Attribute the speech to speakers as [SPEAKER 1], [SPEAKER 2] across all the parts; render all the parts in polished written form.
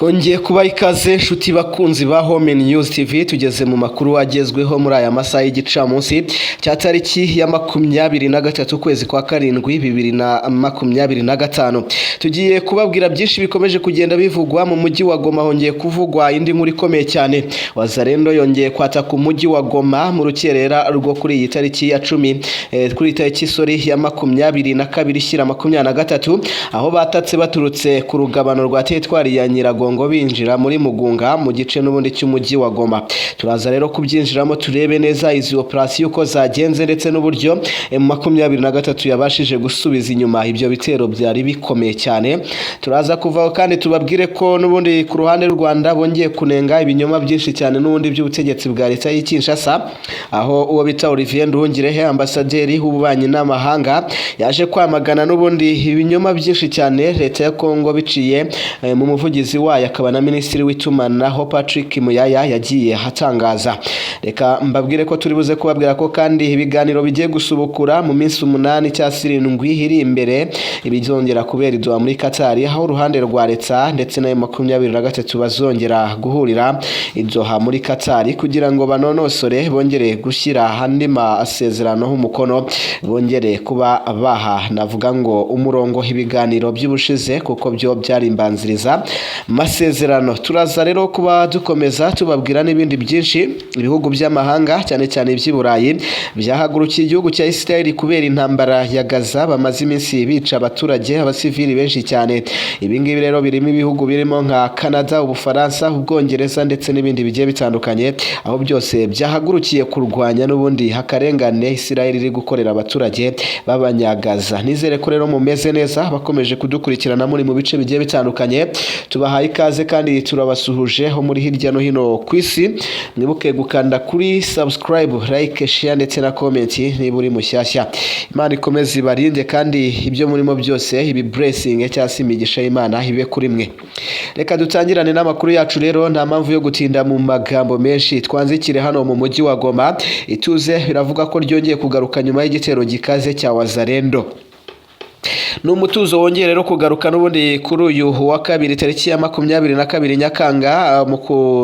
[SPEAKER 1] Twongeye kuba ikaze nshuti bakunzi ba Home News TV, tugeze mu makuru agezweho muri aya masaha y'igicamunsi cya tariki ya 23 kwezi kwa karindwi 2025. Tugiye kubabwira byinshi bikomeje kugenda bivugwa mu mujyi wa Goma. Hongeye kuvugwa indi nkuru ikomeye cyane. Wazalendo yongeye kwataka umujyi wa Goma mu rukerera rwo kuri iyi tariki ya 10 kuri tariki ya 22 shyira 23, aho batatse baturutse ku rugabano rwa teritwari ya Nyiragongo binjira muri Mugunga mu gice n'ubundi cy'umujyi wa Goma. Turaza rero kubyinjiramo turebe neza izi operation uko zagenze ndetse n'uburyo M23 yabashije gusubiza inyuma ibyo bitero byari bikomeye cyane. Turaza kuvaho kandi tubabwire ko n'ubundi ku ruhande rw'u Rwanda bongeye kunenga ibinyoma byinshi cyane n'ubundi by'ubutegetsi bwa leta y'Kinshasa, aho uwo bita Olivier Nduhungirehe, ambasaderi w'ububanyi n'amahanga, yaje kwamagana n'ubundi ibinyoma byinshi cyane leta ya Kongo biciye mu muvugizi wayo akaba na minisitiri w'itumanaho Patrick Muyaya yagiye hatangaza. Reka mbabwire ko turi buze kubabwira ko kandi ibiganiro bigiye gusubukura mu minsi 8 cyangwa 7 iri imbere, ibizongera kubera idwa muri Qatar, aho uruhande rwa leta ndetse na M23 bazongera guhurira idzoha muri Qatar kugira ngo banonosore bongere gushyira handi masezerano h'umukono, bongere kuba baha navuga ngo umurongo ibiganiro by'ubushize kuko byo byari imbanziriza masezerano. Turaza rero kuba dukomeza tubabwira n'ibindi byinshi. Ibihugu by'amahanga cyane cyane iby'Iburayi byahagurukiye igihugu cya Israel kubera intambara ya Gaza, bamaze iminsi bica abaturage abasivili benshi cyane. Ibi ngibi rero birimo ibihugu birimo nka Canada, Ubufaransa, Ubwongereza ndetse n'ibindi bigiye bitandukanye, aho byose byahagurukiye kurwanya n'ubundi hakarengane Israel iri gukorera abaturage b'abanyagaza. Nizere ko rero mumeze neza bakomeje kudukurikirana muri mu bice bigiye bitandukanye. Tubahaye ikaze kandi turabasuhuje ho muri hirya no hino ku isi. Mwibuke gukanda kuri subscribe, like, share ndetse na comment niba uri mushyashya. Imana ikomeze ibarinde kandi ibyo murimo byose ibi blessing cyangwa imigisha y'Imana ibe kuri mwe. Reka dutangirane n'amakuru yacu rero, nta mpamvu yo gutinda mu magambo menshi. Twanzikire hano mu mujyi wa Goma. Ituze biravuga ko ryongeye kugaruka nyuma y'igitero gikaze cya Wazalendo. N'umutuzo wongeye rero kugaruka n'ubundi kuri uyu wa kabiri tariki ya 22 Nyakanga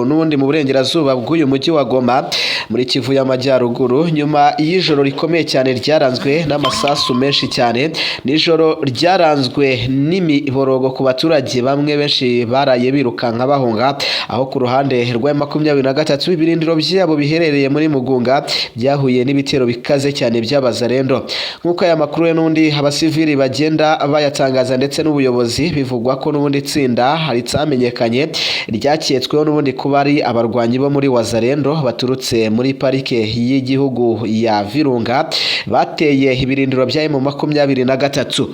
[SPEAKER 1] n'ubundi mu burengerazuba bw'uyu mujyi wa Goma muri Kivu y'Amajyaruguru, nyuma y'ijoro rikomeye cyane ryaranzwe n'amasasu menshi cyane. Nijoro ryaranzwe n'imiborogo ku baturage, bamwe benshi baraye birukanka bahunga, aho ku ruhande rwa M23 ibirindiro byabo biherereye muri Mugunga byahuye n'ibitero bikaze cyane by'Abazalendo. Nk'uko aya makuru n'undi abasivili bagenda bayatangaza ndetse n'ubuyobozi, bivugwa ko n'ubundi tsinda haritsamenyekanye ryaketsweho n'ubundi kuba ari abarwanyi bo muri Wazalendo baturutse muri parike y'igihugu ya Virunga bateye ibirindiro bya M23.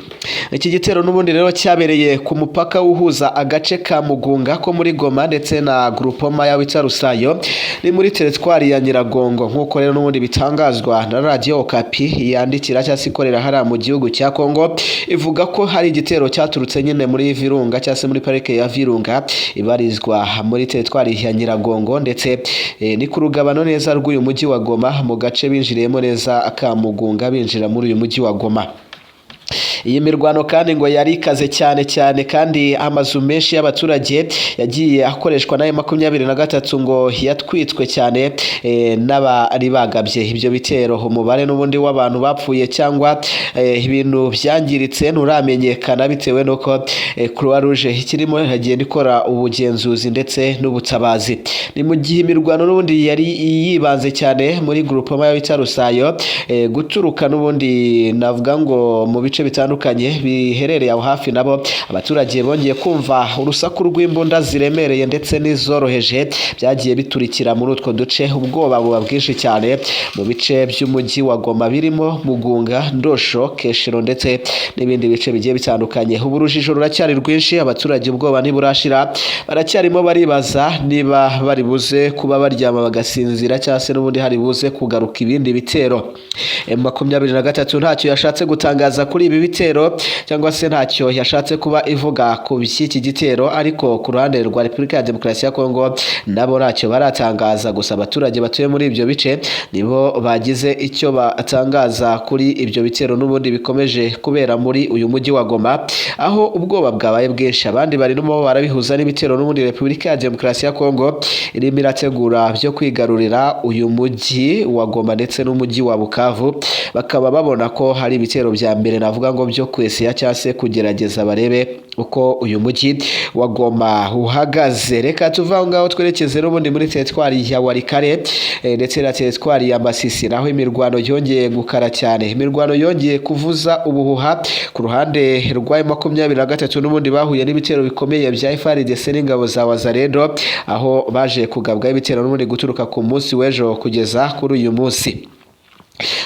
[SPEAKER 1] Iki gitero n'ubundi rero cyabereye ku mupaka uhuza agace ka Mugunga ko muri Goma ndetse na groupement ya Witarusayo ni muri teritwari ya Nyiragongo. Nk'uko rero n'ubundi bitangazwa na Radio Okapi yandikira cyangwa ikorera hara mu gihugu cya Kongo, ivuga ko hari igitero cyaturutse nyine muri Virunga cyangwa se muri parike ya Virunga ibarizwa muri teritwari ya Nyiragongo, ndetse ni ku rugabano neza rw'uyu mujyi wa Goma mu gace binjiriyemo neza aka Mugunga binjira muri uyu mujyi wa Goma. Iyi mirwano kandi ngo yari ikaze cyane kandi amazu menshi y'abaturage yagiye akoreshwa na M23 ngo yatwitswe cyane n'abari bagabye ibyo bitero. Umubare n'ubundi w'abantu bapfuye cyangwa ibintu byangiritse nturamenyekana bitewe nuko Croix Rouge ikirimo yagenda ikora ubugenzuzi ndetse n'ubutabazi. Ni mu gihe imirwano n'ubundi yari yibanze cyane muri groupement ya Witarusayo, guturuka n'ubundi navuga ngo mu bice bitandukanye biherereye aho hafi, nabo abaturage bongeye kumva urusaku rw'imbunda ziremereye ndetse n'izoroheje byagiye biturikira muri utwo duce. Ubwoba buba bwinshi cyane mu bice by'umujyi wa Goma birimo Mugunga, Ndosho, Keshero ndetse n'ibindi bice bigiye bitandukanye. Ubu urujijo ruracyari rwinshi, abaturage ubwoba ntiburashira, baracyarimo baribaza niba bari buze kuba baryama bagasinzira cyangwa se n'ubundi hari buze kugaruka ibindi bitero. M23 ntacyo yashatse gutangaza kuri ibi bitero gitero cyangwa se ntacyo yashatse kuba ivuga ku by'iki gitero, ariko ku ruhande rwa Repubulika ya Demokarasi ya Kongo nabo ntacyo baratangaza. Gusa abaturage batuye muri ibyo bice nibo bagize icyo batangaza kuri ibyo bitero n'ubundi bikomeje kubera muri uyu mujyi wa Goma, aho ubwoba bwabaye bwinshi. Abandi barimo barabihuza n'ibitero n'ubundi Repubulika ya Demokarasi ya Kongo irimo irategura byo kwigarurira uyu mujyi wa Goma ndetse n'umujyi wa Bukavu. Bakaba babona ko hari ibitero bya mbere navuga ngo byo kwesiya cyangwa se kugerageza barebe uko uyu mujyi wa Goma uhagaze. Reka tuva aho ngaho twerekeze n'ubundi muri teritwari ya Walikale ndetse na teritwari ya Masisi, naho imirwano yongeye gukara cyane. Imirwano yongeye kuvuza ubuhuha ku ruhande rwa M23 n'ubundi bahuye n'ibitero bikomeye bya FARDC n'ingabo za Wazalendo, aho baje kugabwa ibitero n'ubundi guturuka ku munsi w'ejo kugeza kuri uyu munsi.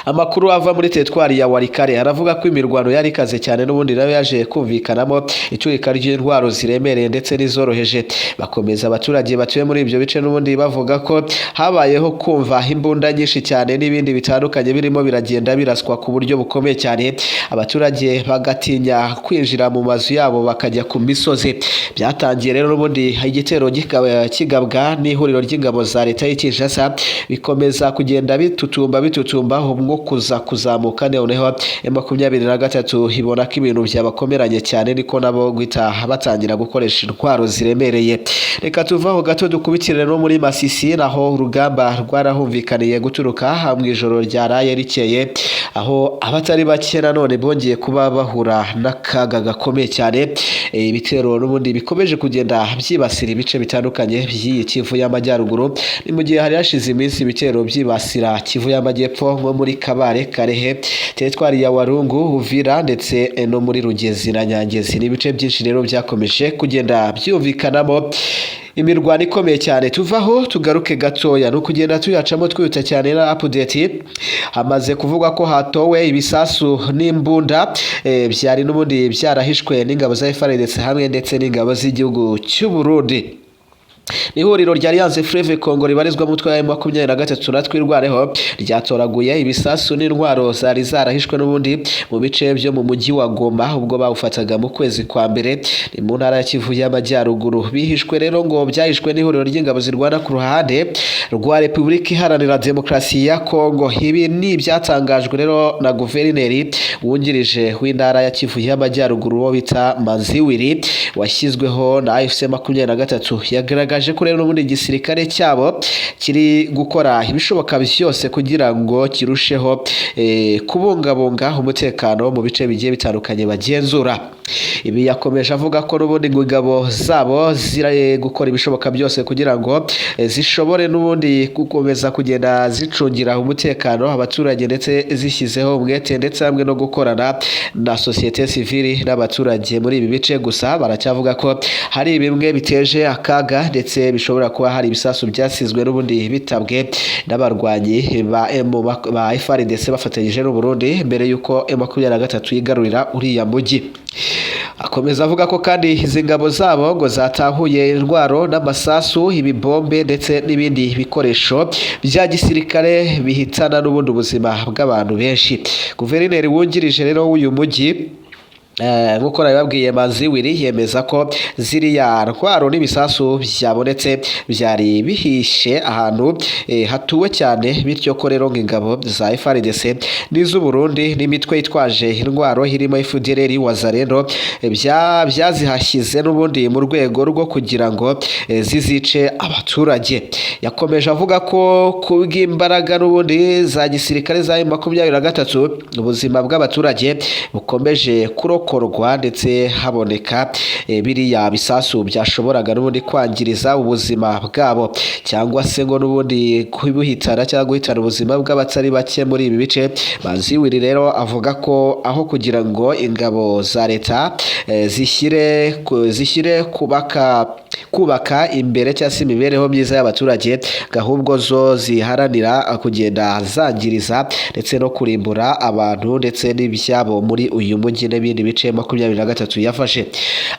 [SPEAKER 1] Amakuru ava muri teritwari ya Walikale aravuga ko imirwano yari ikaze cyane n'ubundi nayo yaje kumvikanamo icurika ry'intwaro ziremereye ndetse n'izoroheje. Bakomeza abaturage batuye muri ibyo bice n'ubundi bavuga ko habayeho kumva imbunda nyinshi cyane n'ibindi bitandukanye birimo biragenda biraswa ku buryo bukomeye cyane. Abaturage bagatinya kwinjira mu mazu yabo bakajya ku misozi. Byatangiye rero n'ubundi igitero kigabwa n'ihuriro ry'ingabo za leta y'Kinshasa, bikomeza kugenda bitutumba umwo kuzamuka. Noneho M23 ibona ko ibintu byabakomeranye cyane, niko nabo guhita batangira gukoresha intwaro ziremereye. Reka tuvaho gato dukubitire no muri Masisi, naho urugamba rwarahumvikaniye guturuka mu ijoro ryaraye rikeye, aho abatari bake nanone bongeye kuba bahura n'akaga gakomeye cyane. Ibitero n'ubundi bikomeje kugenda byibasira ibice bitandukanye by'iyi Kivu y'Amajyaruguru. Ni mu gihe hari hashize iminsi ibitero byibasira Kivu y'Amajyepfo nko muri Kabare, Karehe, teritwari ya Warungu, Uvira ndetse no muri Rugezi na Nyangezi. N'ibice byinshi rero byakomeje kugenda byumvikanamo imirwano ikomeye cyane. Tuvaho tugaruke gatoya no kugenda tuyacamo twihuta cyane na update. Hamaze kuvuga ko hatowe ibisasu n'imbunda byari n'ubundi byarahishwe n'ingabo za FARDC hamwe ndetse n'ingabo z'igihugu cy'u Burundi. Ihuriro rya Alliance Fleuve Congo ribarizwa mu mutwe wa M23 natwirwareho ryatoraguye ibisasu n'intwaro zari zarahishwe n'ubundi mu bice byo mu mujyi wa Goma ubwo bawufataga mu kwezi kwa mbere ni mu ntara ya Kivu y'Amajyaruguru. Bihishwe rero ngo byahishwe n'ihuriro ry'ingabo zirwana ku ruhande rwa Repubulika Iharanira Demokarasi ya Kongo. Ibi ni byatangajwe rero na guverineri wungirije w'intara ya Kivu y'Amajyaruguru wo bita Manziwiri, washyizweho na AFC 23. Yagaragaje ko rero n'ubundi igisirikare cyabo kiri gukora ibishoboka byose kugira ngo kirusheho kubungabunga umutekano mu bice bigiye bitandukanye bagenzura. Ibi yakomeje avuga ko n'ubundi ingabo zabo ziri gukora ibishoboka byose kugira ngo zishobore n'ubundi gukomeza kugenda zicungira umutekano abaturage ndetse zishyizeho umwete ndetse hamwe no gukorana na societe civile n'abaturage muri ibi bice. Gusa baracyavuga ko hari bimwe biteje akaga ndetse bishobora kuba hari ibisasu byasizwe n'ubundi bitabwe n'abarwanyi ba FARDC bafatanyije n'u Burundi mbere yuko M23 yigarurira uriya mujyi. Akomeza avuga ko kandi izi ngabo zabo ngo zatahuye intwaro n'amasasu, ibibombe ndetse n'ibindi bikoresho bya gisirikare bihitana n'ubundi ubuzima bw'abantu benshi. Guverineri wungirije rero w'uyu mujyi nk'uko nabibabwiye Manziwiri yemeza ko ziriya ntwaro n'ibisasu byabonetse byari bihishe ahantu hatuwe cyane, bityo ko rero ng'ingabo za FARDC n'iz'u Burundi n'imitwe yitwaje intwaro irimo FDLR, Wazalendo byazihashyize n'ubundi mu rwego rwo kugira ngo zizice abaturage. Yakomeje avuga ko kubw'imbaraga n'ubundi za gisirikare za M23 ubuzima bw'abaturage bukomeje kurokorwa ndetse haboneka biriya bisasu byashoboraga n'ubundi kwangiriza ubuzima bwabo cyangwa se ngo n'ubundi kubuhitana cyangwa guhitana ubuzima bw'abatari bake muri ibi bice. Manziwiri rero avuga ko aho kugira ngo ingabo za leta zishyire kubaka kubaka imbere cyangwa se imibereho myiza y'abaturage, ahubwo zo ziharanira kugenda zangiriza ndetse no kurimbura abantu ndetse n'ibyabo muri uyu mujyi n'ibindi bice 23 yafashe.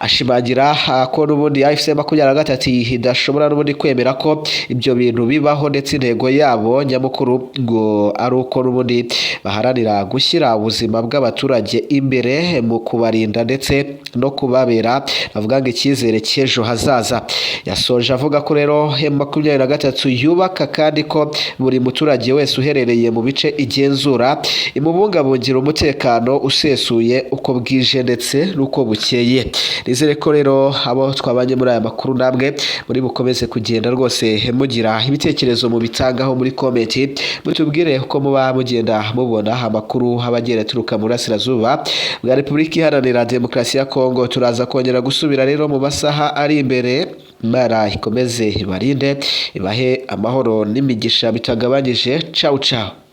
[SPEAKER 1] Ashimangira ko n'ubundi AFC 23 idashobora n'ubundi kwemera ko ibyo bintu bibaho, ndetse intego yabo nyamukuru ngo ari uko n'ubundi baharanira gushyira ubuzima bw'abaturage imbere mu kubarinda ndetse no kubabera avuga ngo icyizere cy'ejo hazaza. Yasoje avuga ko rero M23 yubaka kandi ko buri muturage wese uherereye mu bice igenzura imubungabungira umutekano usesuye uko bwije ndetse n'uko bukeye. Nizere ko rero abo twabanye muri aya makuru namwe muri bukomeze kugenda rwose mugira ibitekerezo mu bitangaho muri comment, mutubwire uko muba mugenda mubona amakuru abagera turuka mu burasirazuba bwa Repubulika Iharanira Demokarasi ya Kongo. Turaza kongera gusubira rero mu masaha ari imbere. Imana ikomeze ibarinde, ibahe amahoro n'imigisha bitagabanyije. Ciao ciao.